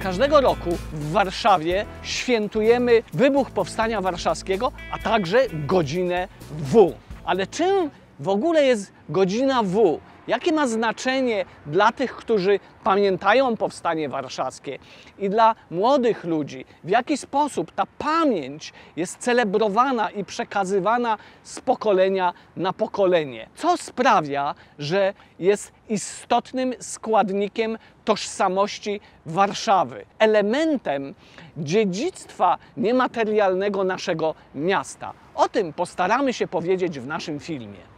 Każdego roku w Warszawie świętujemy wybuch Powstania Warszawskiego, a także godzinę W. Ale czym w ogóle jest godzina W? Jakie ma znaczenie dla tych, którzy pamiętają Powstanie Warszawskie i dla młodych ludzi? W jaki sposób ta pamięć jest celebrowana i przekazywana z pokolenia na pokolenie? Co sprawia, że jest istotnym składnikiem tożsamości Warszawy, elementem dziedzictwa niematerialnego naszego miasta? O tym postaramy się powiedzieć w naszym filmie.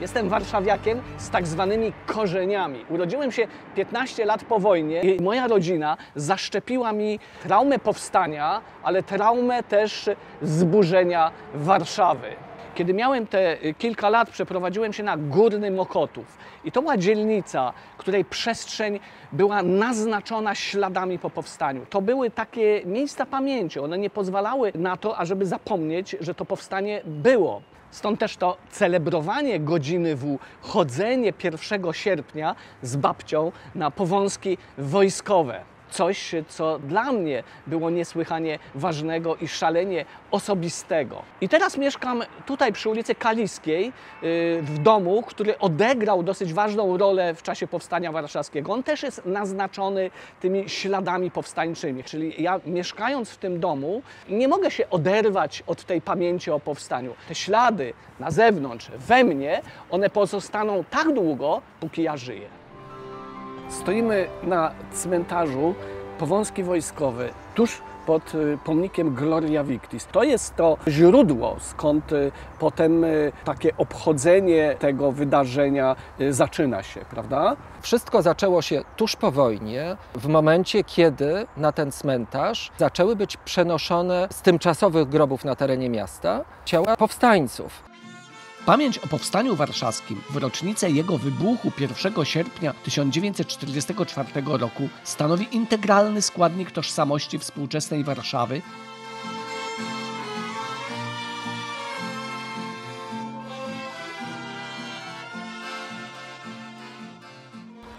Jestem warszawiakiem z tak zwanymi korzeniami. Urodziłem się 15 lat po wojnie i moja rodzina zaszczepiła mi traumę powstania, ale traumę też zburzenia Warszawy. Kiedy miałem te kilka lat, przeprowadziłem się na Górny Mokotów. I to była dzielnica, której przestrzeń była naznaczona śladami po powstaniu. To były takie miejsca pamięci. One nie pozwalały na to, ażeby zapomnieć, że to powstanie było. Stąd też to celebrowanie godziny W, chodzenie 1 sierpnia z babcią na powązki wojskowe. Coś, co dla mnie było niesłychanie ważnego i szalenie osobistego. I teraz mieszkam tutaj przy ulicy Kaliskiej, w domu, który odegrał dosyć ważną rolę w czasie Powstania Warszawskiego. On też jest naznaczony tymi śladami powstańczymi. Czyli ja, mieszkając w tym domu, nie mogę się oderwać od tej pamięci o powstaniu. Te ślady na zewnątrz, we mnie, one pozostaną tak długo, póki ja żyję. Stoimy na cmentarzu Powązki Wojskowe, tuż pod pomnikiem Gloria Victis. To jest to źródło, skąd potem takie obchodzenie tego wydarzenia zaczyna się, prawda? Wszystko zaczęło się tuż po wojnie, w momencie, kiedy na ten cmentarz zaczęły być przenoszone z tymczasowych grobów na terenie miasta ciała powstańców. Pamięć o Powstaniu Warszawskim w rocznicę jego wybuchu 1 sierpnia 1944 roku stanowi integralny składnik tożsamości współczesnej Warszawy.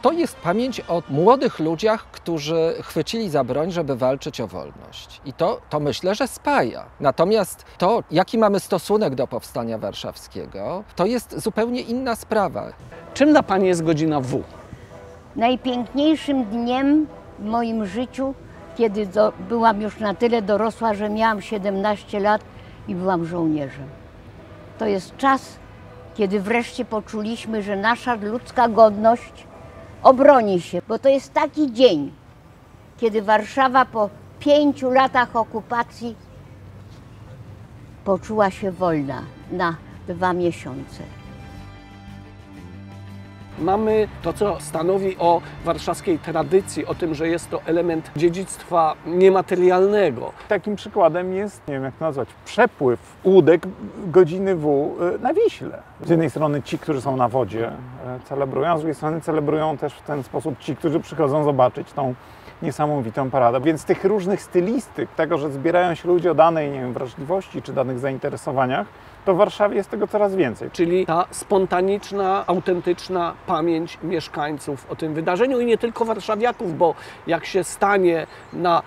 To jest pamięć o młodych ludziach, którzy chwycili za broń, żeby walczyć o wolność. I to myślę, że spaja. Natomiast to, jaki mamy stosunek do Powstania Warszawskiego, to jest zupełnie inna sprawa. Czym dla Pani jest godzina W? Najpiękniejszym dniem w moim życiu, kiedy byłam już na tyle dorosła, że miałam 17 lat i byłam żołnierzem. To jest czas, kiedy wreszcie poczuliśmy, że nasza ludzka godność obroni się, bo to jest taki dzień, kiedy Warszawa po 5 latach okupacji poczuła się wolna na 2 miesiące. Mamy to, co stanowi o warszawskiej tradycji, o tym, że jest to element dziedzictwa niematerialnego. Takim przykładem jest, nie wiem jak to nazwać, przepływ łódek godziny W na Wiśle. Z jednej strony ci, którzy są na wodzie, celebrują, a z drugiej strony celebrują też w ten sposób ci, którzy przychodzą zobaczyć tą niesamowitą paradę. Więc tych różnych stylistyk, tego, że zbierają się ludzie o danej, nie wiem, wrażliwości czy danych zainteresowaniach, to w Warszawie jest tego coraz więcej. Czyli ta spontaniczna, autentyczna pamięć mieszkańców o tym wydarzeniu i nie tylko warszawiaków, bo jak się stanie na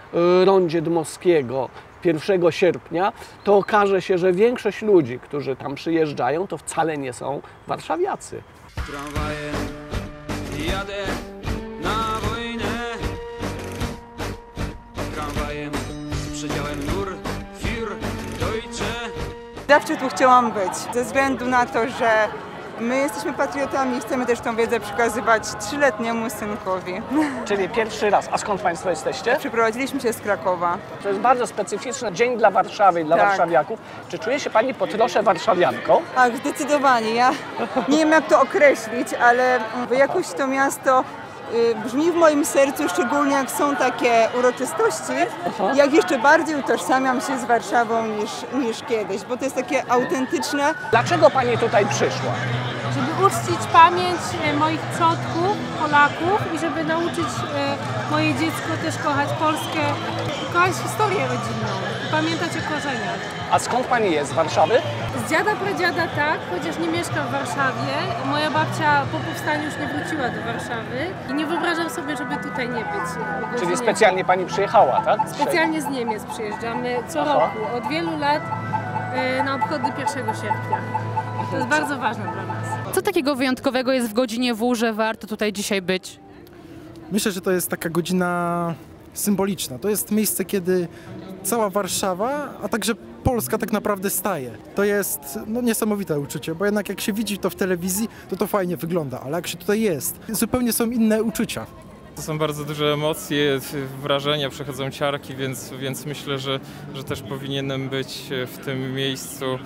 rondzie Dmowskiego 1 sierpnia, to okaże się, że większość ludzi, którzy tam przyjeżdżają, to wcale nie są warszawiacy. Tramwajem jadę na wojnę. Tramwajem z przedziałem nur für Deutsche. Zawsze tu chciałam być, ze względu na to, że my jesteśmy patriotami i chcemy też tą wiedzę przekazywać 3-letniemu synkowi. Czyli pierwszy raz. A skąd Państwo jesteście? Przeprowadziliśmy się z Krakowa. To jest bardzo specyficzny dzień dla Warszawy i dla warszawiaków. Czy czuje się Pani po trosze warszawianką? Tak, zdecydowanie. Ja nie wiem jak to określić, ale jakoś to miasto brzmi w moim sercu, szczególnie jak są takie uroczystości, jak jeszcze bardziej utożsamiam się z Warszawą niż kiedyś, bo to jest takie autentyczne. Dlaczego Pani tutaj przyszła? Żeby uczcić pamięć moich przodków, Polaków i żeby nauczyć moje dziecko też kochać Polskę, kochać historię rodzinną i pamiętać o korzeniach. A skąd pani jest? Z Warszawy? Z dziada, pradziada tak, chociaż nie mieszka w Warszawie. Moja babcia po powstaniu już nie wróciła do Warszawy i nie wyobrażam sobie, żeby tutaj nie być. Czyli specjalnie pani przyjechała, tak? Specjalnie z Niemiec przyjeżdżamy co roku, od wielu lat na obchody 1 sierpnia. To jest bardzo ważne dla nas. Co takiego wyjątkowego jest w godzinie W, że warto tutaj dzisiaj być? Myślę, że to jest taka godzina symboliczna. To jest miejsce, kiedy cała Warszawa, a także Polska tak naprawdę staje. To jest niesamowite uczucie, bo jednak jak się widzi to w telewizji, to fajnie wygląda, ale jak się tutaj jest, zupełnie są inne uczucia. To są bardzo duże emocje, wrażenia, przechodzą ciarki, więc myślę, że też powinienem być w tym miejscu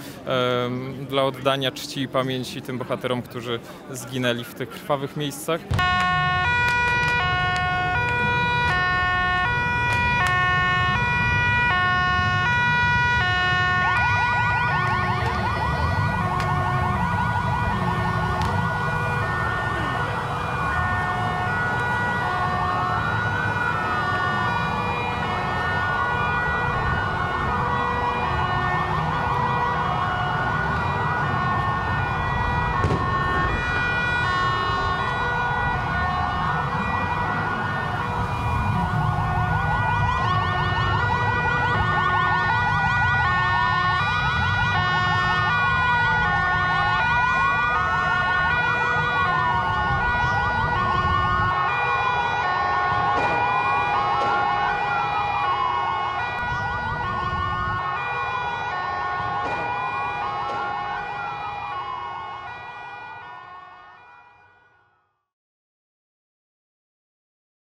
dla oddania czci i pamięci tym bohaterom, którzy zginęli w tych krwawych miejscach.